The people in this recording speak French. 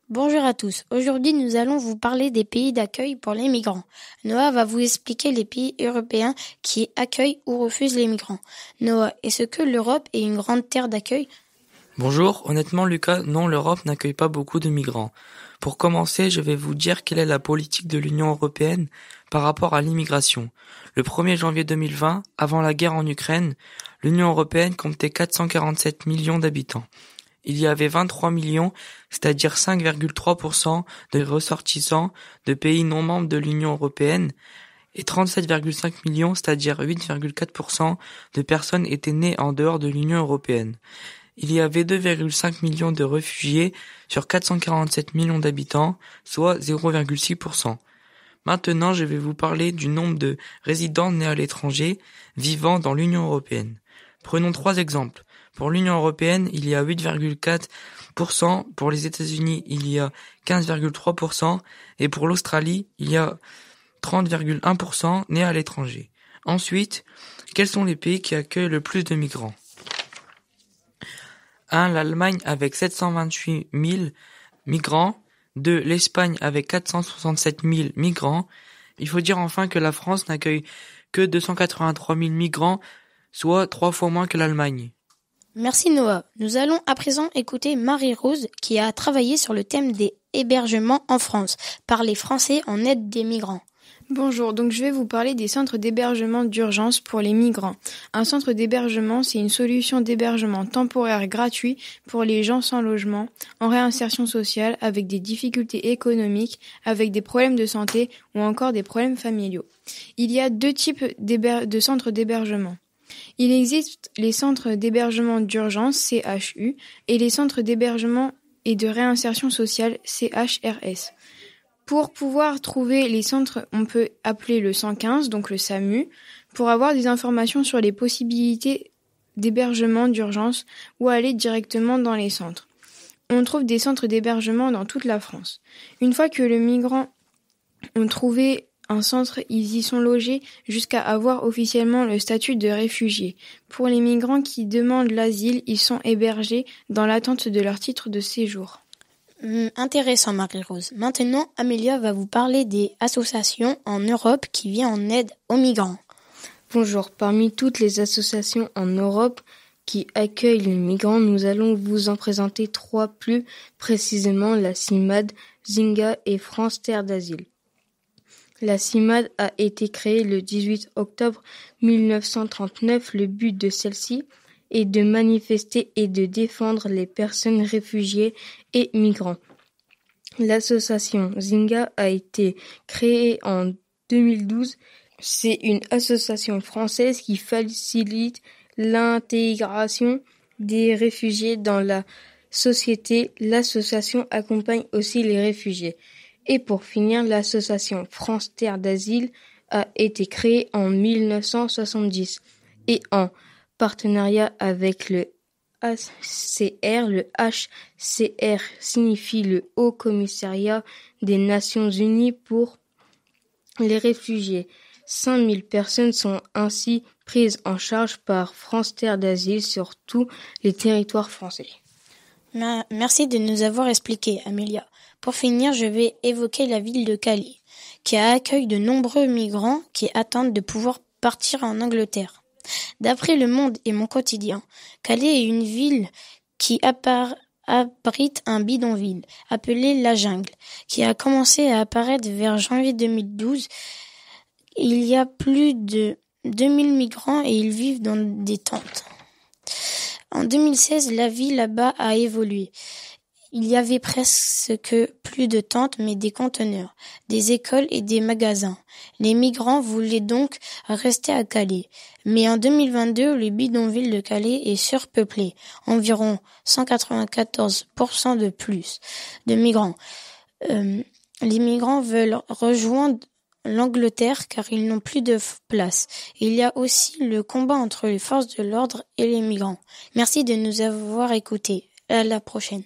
Bonjour à tous. Aujourd'hui, nous allons vous parler des pays d'accueil pour les migrants. Noah va vous expliquer les pays européens qui accueillent ou refusent les migrants. Noah, est-ce que l'Europe est une grande terre d'accueil? Bonjour, honnêtement Lucas, non, l'Europe n'accueille pas beaucoup de migrants. Pour commencer, je vais vous dire quelle est la politique de l'Union européenne par rapport à l'immigration. Le 1er janvier 2020, avant la guerre en Ukraine, l'Union européenne comptait 447 millions d'habitants. Il y avait 23 millions, c'est-à-dire 5,3% de ressortissants de pays non membres de l'Union européenne, et 37,5 millions, c'est-à-dire 8,4% de personnes étaient nées en dehors de l'Union européenne. Il y avait 2,5 millions de réfugiés sur 447 millions d'habitants, soit 0,6%. Maintenant, je vais vous parler du nombre de résidents nés à l'étranger vivant dans l'Union européenne. Prenons 3 exemples. Pour l'Union européenne, il y a 8,4%, pour les États-Unis, il y a 15,3%, et pour l'Australie, il y a 30,1% nés à l'étranger. Ensuite, quels sont les pays qui accueillent le plus de migrants ? 1. L'Allemagne avec 728 000 migrants. 2. L'Espagne avec 467 000 migrants. Il faut dire enfin que la France n'accueille que 283 000 migrants, soit 3 fois moins que l'Allemagne. Merci Noah. Nous allons à présent écouter Marie-Rose qui a travaillé sur le thème des hébergements en France par les Français en aide des migrants. Bonjour, donc je vais vous parler des centres d'hébergement d'urgence pour les migrants. Un centre d'hébergement, c'est une solution d'hébergement temporaire gratuit pour les gens sans logement, en réinsertion sociale, avec des difficultés économiques, avec des problèmes de santé ou encore des problèmes familiaux. Il y a 2 types de centres d'hébergement. Il existe les centres d'hébergement d'urgence, CHU, et les centres d'hébergement et de réinsertion sociale, CHRS. Pour pouvoir trouver les centres, on peut appeler le 115, donc le SAMU, pour avoir des informations sur les possibilités d'hébergement d'urgence ou aller directement dans les centres. On trouve des centres d'hébergement dans toute la France. Une fois que les migrants ont trouvé un centre, ils y sont logés jusqu'à avoir officiellement le statut de réfugié. Pour les migrants qui demandent l'asile, ils sont hébergés dans l'attente de leur titre de séjour. Intéressant Marie-Rose. Maintenant, Amélia va vous parler des associations en Europe qui viennent en aide aux migrants. Bonjour, parmi toutes les associations en Europe qui accueillent les migrants, nous allons vous en présenter 3 plus précisément, la CIMAD, Zynga et France Terre d'Asile. La CIMAD a été créée le 18 octobre 1939. Le but de celle-ci est de manifester et de défendre les personnes réfugiées et migrants. L'association Zynga a été créée en 2012. C'est une association française qui facilite l'intégration des réfugiés dans la société. L'association accompagne aussi les réfugiés. Et pour finir, l'association France Terre d'Asile a été créée en 1970 et en partenariat avec le HCR. Le HCR signifie le Haut Commissariat des Nations Unies pour les réfugiés. 5000 personnes sont ainsi prises en charge par France Terre d'Asile sur tous les territoires français. Merci de nous avoir expliqué, Amélia. Pour finir, je vais évoquer la ville de Calais, qui accueille de nombreux migrants qui attendent de pouvoir partir en Angleterre. D'après Le Monde et Mon Quotidien, Calais est une ville qui abrite un bidonville appelé La Jungle, qui a commencé à apparaître vers janvier 2012. Il y a plus de 2000 migrants et ils vivent dans des tentes. En 2016, la vie là-bas a évolué. Il y avait presque plus de tentes, mais des conteneurs, des écoles et des magasins. Les migrants voulaient donc rester à Calais. Mais en 2022, le bidonville de Calais est surpeuplé. Environ 194% de plus de migrants. Les migrants veulent rejoindre l'Angleterre car ils n'ont plus de place. Il y a aussi le combat entre les forces de l'ordre et les migrants. Merci de nous avoir écoutés. À la prochaine.